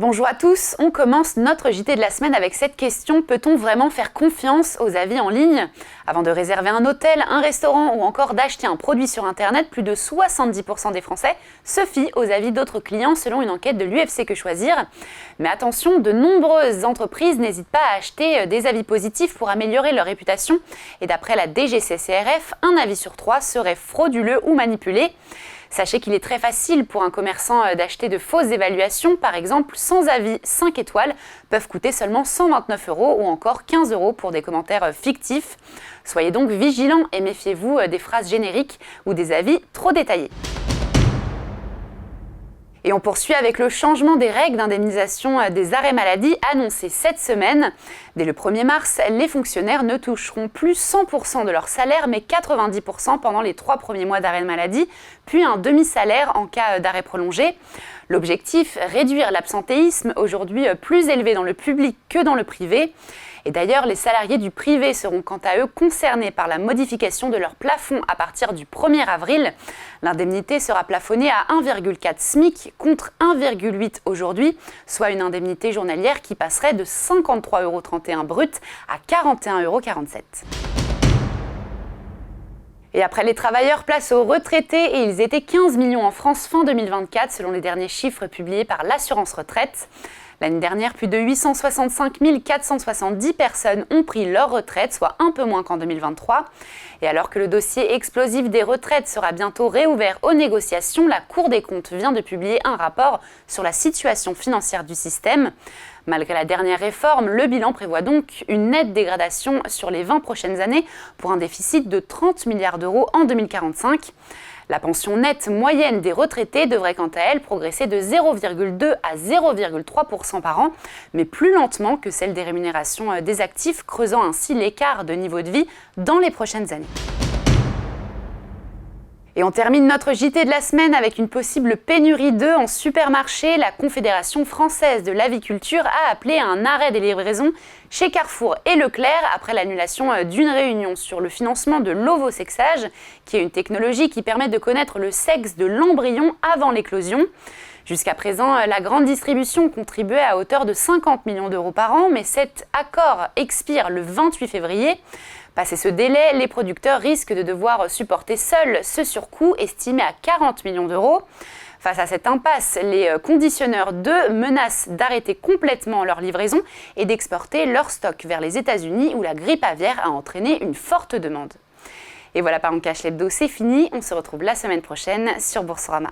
Bonjour à tous, on commence notre JT de la semaine avec cette question: peut-on vraiment faire confiance aux avis en ligne? Avant de réserver un hôtel, un restaurant ou encore d'acheter un produit sur internet, plus de 70% des Français se fient aux avis d'autres clients selon une enquête de l'UFC Que Choisir. Mais attention, de nombreuses entreprises n'hésitent pas à acheter des avis positifs pour améliorer leur réputation. Et d'après la DGCCRF, un avis sur 3 serait frauduleux ou manipulé. Sachez qu'il est très facile pour un commerçant d'acheter de fausses évaluations. Par exemple, sans avis 5 étoiles peuvent coûter seulement 129 € ou encore 15 € pour des commentaires fictifs. Soyez donc vigilants et méfiez-vous des phrases génériques ou des avis trop détaillés. Et on poursuit avec le changement des règles d'indemnisation des arrêts maladie annoncé cette semaine. Dès le 1er mars, les fonctionnaires ne toucheront plus 100% de leur salaire, mais 90% pendant les 3 premiers mois d'arrêt maladie, puis un demi-salaire en cas d'arrêt prolongé. L'objectif, réduire l'absentéisme, aujourd'hui plus élevé dans le public que dans le privé. Et d'ailleurs, les salariés du privé seront quant à eux concernés par la modification de leur plafond à partir du 1er avril. L'indemnité sera plafonnée à 1,4 SMIC contre 1,8 aujourd'hui, soit une indemnité journalière qui passerait de 53,31 € brut à 41,47 €. Et après les travailleurs, place aux retraités, et ils étaient 15 millions en France fin 2024 selon les derniers chiffres publiés par l'assurance retraite. L'année dernière, plus de 865 470 personnes ont pris leur retraite, soit un peu moins qu'en 2023. Et alors que le dossier explosif des retraites sera bientôt réouvert aux négociations, la Cour des comptes vient de publier un rapport sur la situation financière du système. Malgré la dernière réforme, le bilan prévoit donc une nette dégradation sur les 20 prochaines années pour un déficit de 30 milliards d'euros en 2045. La pension nette moyenne des retraités devrait quant à elle progresser de 0,2 à 0,3% par an, mais plus lentement que celle des rémunérations des actifs, creusant ainsi l'écart de niveau de vie dans les prochaines années. Et on termine notre JT de la semaine avec une possible pénurie d'œufs en supermarché. La Confédération française de l'aviculture a appelé à un arrêt des livraisons chez Carrefour et Leclerc après l'annulation d'une réunion sur le financement de l'ovosexage, qui est une technologie qui permet de connaître le sexe de l'embryon avant l'éclosion. Jusqu'à présent, la grande distribution contribuait à hauteur de 50 millions d'euros par an, mais cet accord expire le 28 février. Passé ce délai, les producteurs risquent de devoir supporter seuls ce surcoût estimé à 40 millions d'euros. Face à cette impasse, les conditionneurs d'œufs menacent d'arrêter complètement leur livraison et d'exporter leur stock vers les États-Unis où la grippe aviaire a entraîné une forte demande. Et voilà, Par On Cache l'Hebdo, c'est fini. On se retrouve la semaine prochaine sur Boursorama.